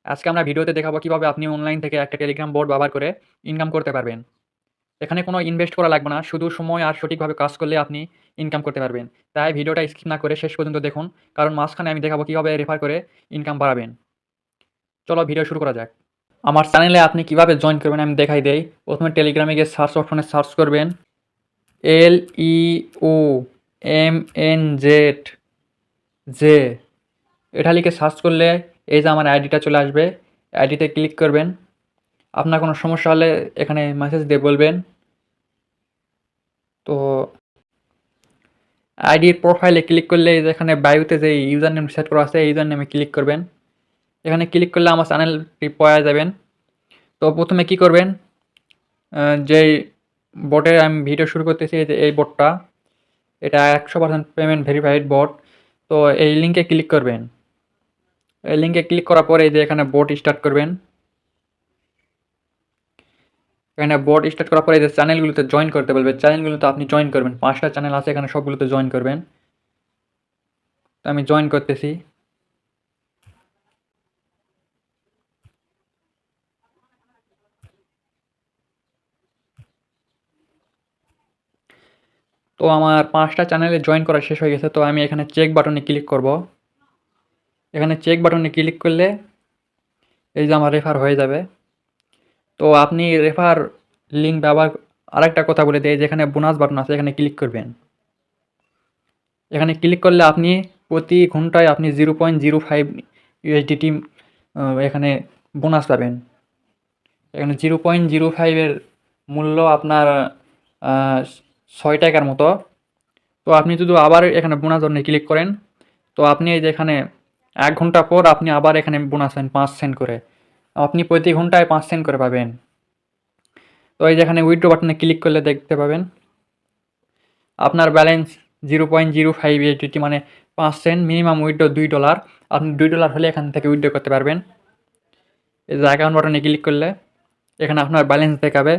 আজকে আমরা ভিডিওতে দেখাবো কিভাবে আপনি অনলাইন থেকে একটা টেলিগ্রাম বোট ব্যবহার করে ইনকাম করতে পারবেন। এখানে কোনো ইনভেস্ট করা লাগবে না, শুধু সময় আর সঠিকভাবে কাজ করলে আপনি ইনকাম করতে পারবেন। তাই ভিডিওটা স্কিপ না করে শেষ পর্যন্ত দেখুন, কারণ মাঝখানে আমি দেখাবো কিভাবে রেফার করে ইনকাম বাড়াবেন। চলো ভিডিও শুরু করা যাক। আমার চ্যানেলে আপনি কিভাবে জয়েন করবেন আমি দেখাই দেই। প্রথমে টেলিগ্রামে গিয়ে সার্চ অপশনে সার্চ করবেন LEOMNZ, এটা লিখে সার্চ করলে এই যে আমার আইডিটা চলে আসবে। আইডিতে ক্লিক করবেন। আপনার কোনো সমস্যা হলে এখানে মেসেজ দিয়ে বলবেন। তো আইডির প্রোফাইলে ক্লিক করলে এই যে এখানে বায়োতে যে ইউজার নেম সেট করা আছে এই ইউজার নেমে ক্লিক করবেন। এখানে ক্লিক করলে আমার চ্যানেলটি পাওয়া যাবেন। তো প্রথমে কি করবেন, যেই বটের আমি ভিডিও শুরু করতেছি এই যে এই বটটা, এটা 100% পেমেন্ট ভেরিফাইড বট। তো এই লিঙ্কে ক্লিক করবেন। এই লিঙ্কে ক্লিক করার পরে এই যে এখানে বট স্টার্ট করবেন। এখানে বোর্ড স্টার্ট করার পরে এই যে চ্যানেলগুলোতে জয়েন করতে বলবে, চ্যানেলগুলোতে আপনি জয়েন করবেন। 5টা চ্যানেল আছে এখানে, সবগুলোতে জয়েন করবেন। তো আমি জয়েন করতেছি। তো আমার 5টা চ্যানেলে জয়েন করা শেষ হয়ে গেছে। তো আমি এখানে চেক বাটনে ক্লিক করব। এখানে চেক বাটনে ক্লিক করলে এই যে আমার রেফার হয়ে যাবে। তো আপনি রেফার লিঙ্ক ব্যবহার, আরেকটা কথা বলে দেয়, যেখানে বোনাস বাটন আছে এখানে ক্লিক করবেন। এখানে ক্লিক করলে আপনি প্রতি ঘন্টায় আপনি 0.05 USDT এখানে বোনাস পাবেন। এখানে 0.05-এর মূল্য আপনার 6 টাকার মতো। তো আপনি যদি আবার এখানে বোনাস বাটনে ক্লিক করেন, তো আপনি এই যে এখানে 1 ঘন্টা পর আপনি আবার এখানে বোনাস পাবেন 5 সেন্ট করে। আপনি প্রতি ঘন্টায় 5 সেন্ট করে পাবেন। তো এই যে এখানে উইথড্র বাটনে ক্লিক করলে দেখতে পাবেন আপনার ব্যালেন্স 0.05 USDT, মানে 5 সেন্ট। Minimum withdraw $2। আপনি $2 হলে এখান থেকে উইথড্র করতে পারবেন। এই যে অ্যাকাউন্ট বাটনে ক্লিক করলে এখানে আপনার ব্যালেন্স দেখাবে।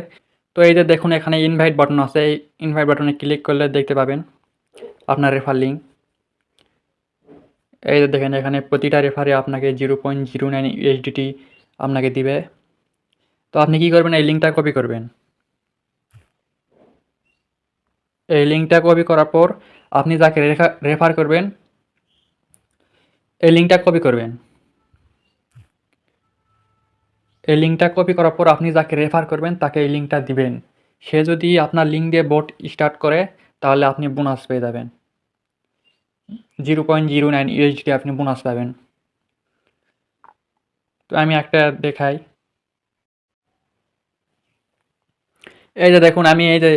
তো এই যে দেখুন এখানে ইনভাইট বাটন আছে, এই ইনভাইট বাটনে ক্লিক করলে দেখতে পাবেন আপনার রেফার লিঙ্ক। এই যে দেখেন এখানে প্রতিটা রেফারে আপনাকে 0.09 USDT আপনাকে দিবে। তো আপনি কী করবেন, এই লিঙ্কটা কপি করবেন। এই লিঙ্কটা কপি করার পর আপনি যাকে রেফার করবেন এই লিঙ্কটা কপি করবেন। এই লিঙ্কটা কপি করার পর আপনি যাকে রেফার করবেন তাকে এই লিঙ্কটা দিবেন। সে যদি আপনার লিঙ্ক দিয়ে বোট স্টার্ট করে তাহলে আপনি বোনাস পেয়ে যাবেন। 0.09 USDT আপনি বোনাস পাবেন। তো আমি একটা দেখাই। এই যে দেখুন আমি এই যে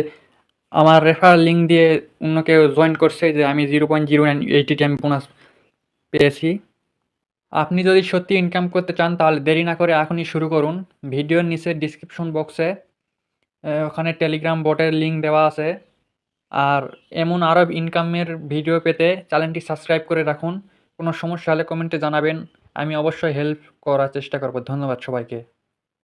আমার রেফার লিঙ্ক দিয়ে অন্য কেউ জয়েন করছে, যে আমি 0.09 USDT আমি বোনাস পেয়েছি। আপনি যদি সত্যি ইনকাম করতে চান তাহলে দেরি না করে এখনই শুরু করুন। ভিডিওর নিচে ডিসক্রিপশন বক্সে ওখানে টেলিগ্রাম বটের লিঙ্ক দেওয়া আছে। আর এমন আরও ইনকামের ভিডিও পেতে চ্যানেলটি সাবস্ক্রাইব করে রাখুন। কোনো সমস্যা হলে কমেন্টে জানাবেন, আমি অবশ্যই হেল্প করার চেষ্টা করব। ধন্যবাদ সবাইকে।